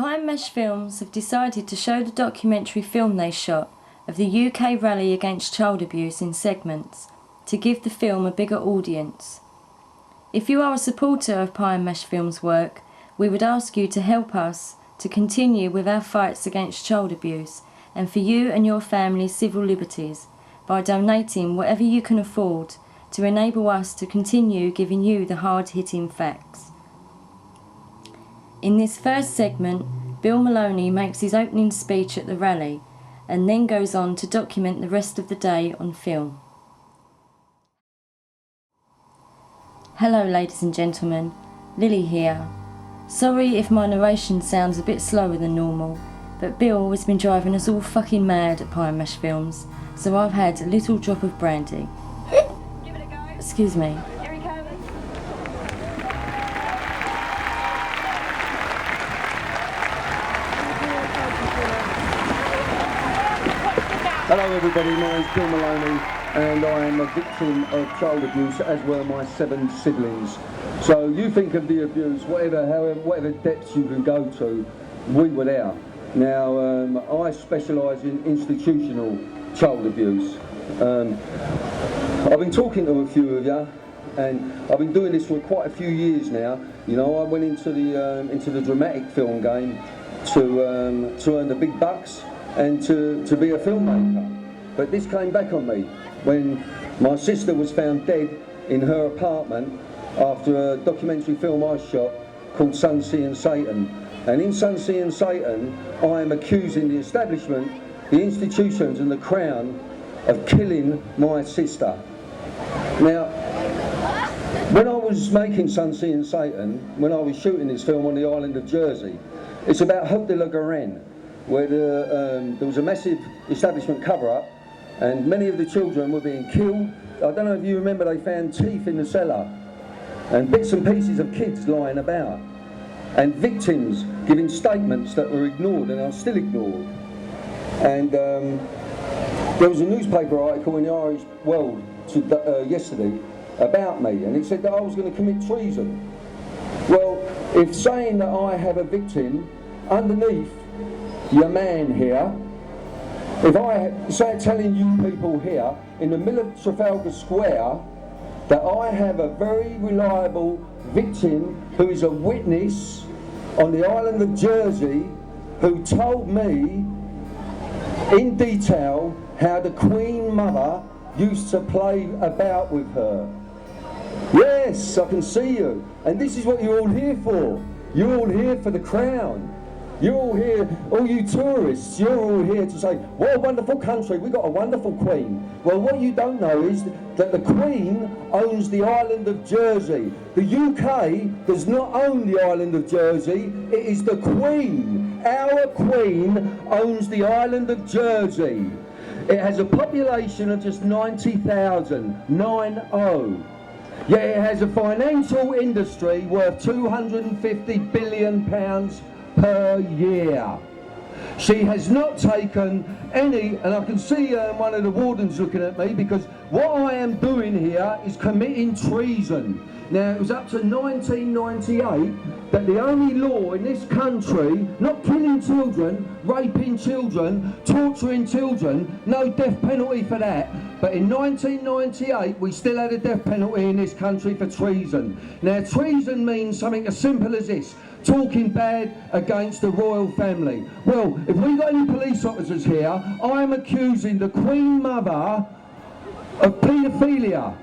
Pie and Mesh Films have decided to show the documentary film they shot of the UK rally against child abuse in segments to give the film a bigger audience. If you are a supporter of Pie and Mesh Films' work, we would ask you to help us to continue with our fights against child abuse and for you and your family's civil liberties by donating whatever you can afford to enable us to continue giving you the hard-hitting facts. In this first segment, Bill Maloney makes his opening speech at the rally and then goes on to document the rest of the day on film. Hello ladies and gentlemen, Lily here. Sorry if my narration sounds a bit slower than normal, but Bill has been driving us all fucking mad at Pie and Mesh Films, so I've had a little drop of brandy. Give it a go. Excuse me. Here he comes. Hello everybody, my name's Bill Maloney and I am a victim of child abuse, as were my 7 siblings. So you think of the abuse, whatever depths you can go to, we were there. Now I specialise in institutional child abuse. I've been talking to a few of you, and I've been doing this for quite a few years now. You know, I went into the dramatic film game to earn the big bucks and to be a filmmaker. But this came back on me when my sister was found dead in her apartment after a documentary film I shot called Sun, Sea and Satan. And in Sun, Sea and Satan, I am accusing the establishment, the institutions and the Crown of killing my sister. Now, when I was making Sun, Sea and Satan, when I was shooting this film on the island of Jersey, it's about Hope de la Garenne, where there was a massive establishment cover-up and many of the children were being killed. I don't know if you remember, they found teeth in the cellar and bits and pieces of kids lying about and victims giving statements that were ignored and are still ignored. And there was a newspaper article in the Irish World yesterday about me, and it said that I was going to commit treason. Well, if saying that I have a victim underneath your man here, if I say telling you people here in the middle of Trafalgar Square that I have a very reliable victim who is a witness on the island of Jersey who told me in detail how the Queen Mother used to play about with her. Yes, I can see you. And this is what you're all here for. You're all here for the Crown. You're all here, all you tourists, you're all here to say, what a wonderful country, we've got a wonderful Queen. Well, what you don't know is that the Queen owns the island of Jersey. The UK does not own the island of Jersey, it is the Queen. Our Queen owns the island of Jersey. It has a population of just 90,000, 9-0. Yet it has a financial industry worth £250 billion per year. She has not taken any, and I can see one of the wardens looking at me, because what I am doing here is committing treason. Now, it was up to 1998 that the only law in this country, not killing children, raping children, torturing children, no death penalty for that, but in 1998 we still had a death penalty in this country for treason. Now, treason means something as simple as this: talking bad against the royal family. Well, if we've got any police officers here, I am accusing the Queen Mother of paedophilia.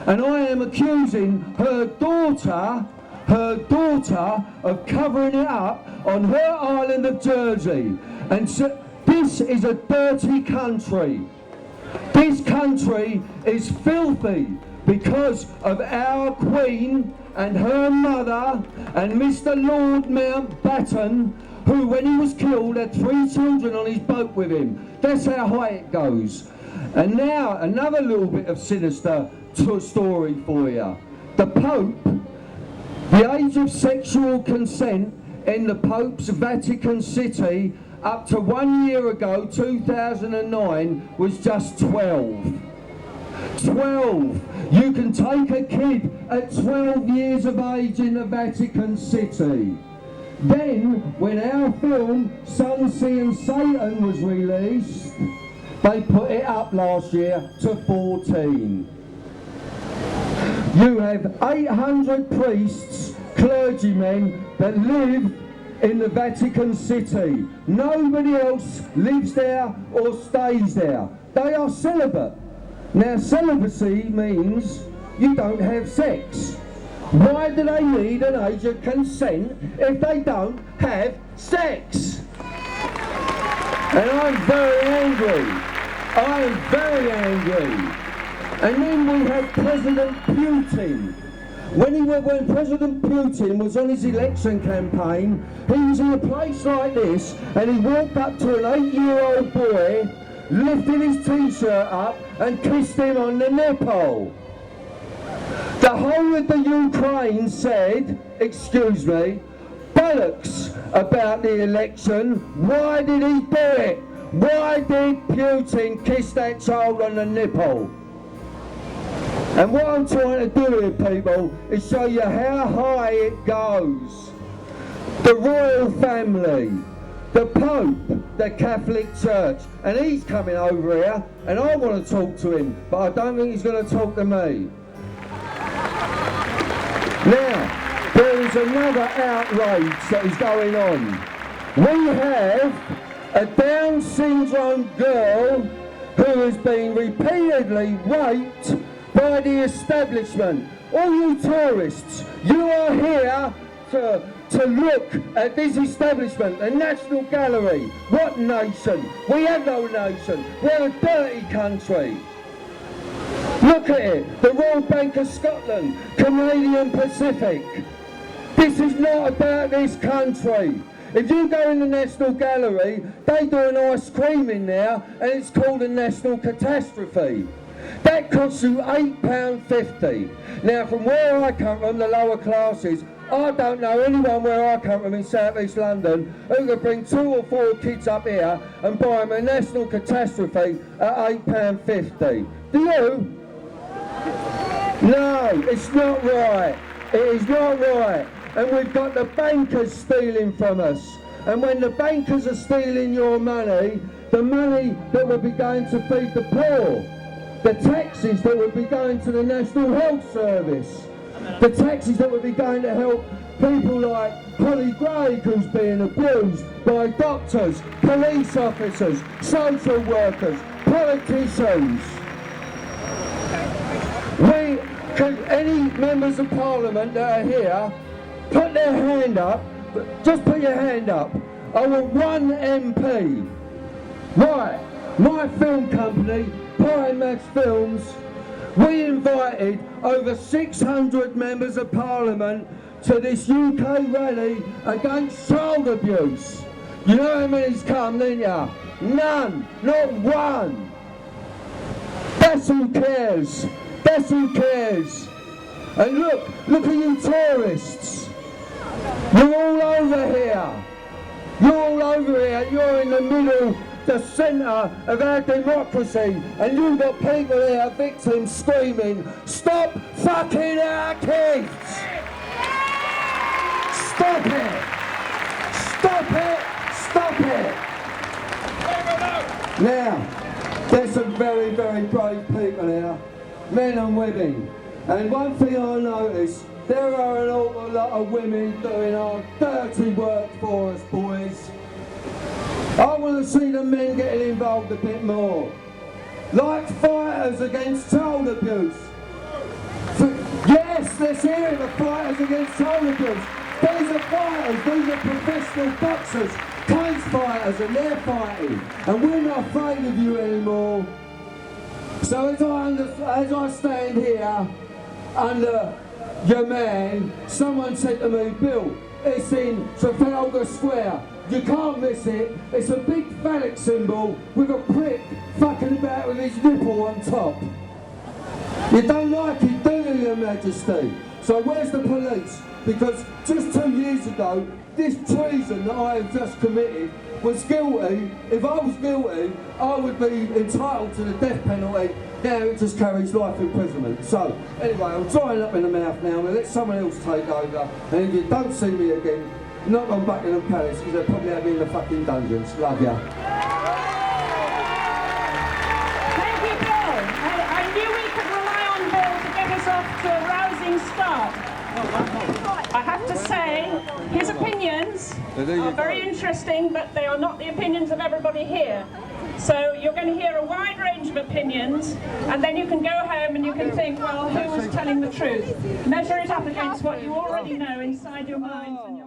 And I am accusing her daughter of covering it up on her island of Jersey. And so, this is a dirty country. This country is filthy because of our Queen and her mother and Mr. Lord Mountbatten, who, when he was killed, had 3 children on his boat with him. That's how high it goes. And now, another little bit of sinister story for you. The Pope, the age of sexual consent in the Pope's Vatican City up to 1 year ago, 2009, was just 12. 12. You can take a kid at 12 years of age in the Vatican City. Then, when our film Sun, Sea and Satan was released, they put it up last year to 14. You have 800 priests, clergymen that live in the Vatican City. Nobody else lives there or stays there. They are celibate. Now, celibacy means you don't have sex. Why do they need an age of consent if they don't have sex? And I'm very angry. I am very angry. And then we have President Putin. When President Putin was on his election campaign, he was in a place like this, and he walked up to an 8-year-old boy, lifted his t-shirt up and kissed him on the nipple. The whole of the Ukraine said, excuse me, bollocks about the election. Why did he do it? Why did Putin kiss that child on the nipple? And what I'm trying to do here, people, is show you how high it goes. The royal family, the Pope, the Catholic Church, and he's coming over here, and I want to talk to him, but I don't think he's going to talk to me. Now, there is another outrage that is going on. We have a Down syndrome girl who has been repeatedly raped by the establishment. All you tourists, you are here to look at this establishment, the National Gallery. What nation? We have no nation. We're a dirty country. Look at it, the Royal Bank of Scotland, Canadian Pacific. This is not about this country. If you go in the National Gallery, they do an ice cream in there, and it's called a national catastrophe. That costs you £8.50. Now, from where I come from, the lower classes, I don't know anyone where I come from in South East London who could bring 2 or 4 kids up here and buy them a national catastrophe at £8.50. Do you? No, it's not right. It is not right. And we've got the bankers stealing from us. And when the bankers are stealing your money, the money that would be going to feed the poor, the taxes that would be going to the National Health Service, the taxes that would be going to help people like Holly Gregg, who's being abused by doctors, police officers, social workers, politicians. Could any members of Parliament that are here put their hand up, just put your hand up. I want 1 MP. Right, my film company, Pie Max Films, we invited over 600 members of Parliament to this UK rally against child abuse. You know how many's come, didn't ya? None, not one. That's who cares. That's who cares. And look at you tourists. You're all over here. You're all over here. You're in the middle, the centre of our democracy. And you've got people here, victims, screaming, stop fucking our kids! Stop it! Stop it! Stop it! Now, there's some very, very brave people here. Men and women. And one thing I noticed, there are an awful lot of women doing our dirty work for us, boys. I want to see the men getting involved a bit more. Like fighters against child abuse. Yes, let's hear it, the fighters against child abuse. These are fighters, these are professional boxers, cage fighters, and they're fighting. And we're not afraid of you anymore. So as I stand here under your man, someone said to me, Bill, it's in Trafalgar Square. You can't miss it. It's a big phallic symbol with a prick fucking about with his nipple on top. You don't like it, do you, Your Majesty? So where's the police? Because just 2 years ago, this treason that I have just committed was guilty. If I was guilty, I would be entitled to the death penalty. Now it just carries life imprisonment. So, anyway, I'm drying up in the mouth now. I'm going to let someone else take over. And if you don't see me again, not on Buckingham Palace, because they'll probably have me in the fucking dungeons. Love ya. Thank you, Bill. I knew we could rely on Bill to get us off to a rousing start. I have to say, his opinions are very interesting, but they are not the opinions of everybody here. So you're going to hear a wide range of opinions, and then you can go home and you can think, well, who was telling the truth? Measure it up against what you already know inside your minds and your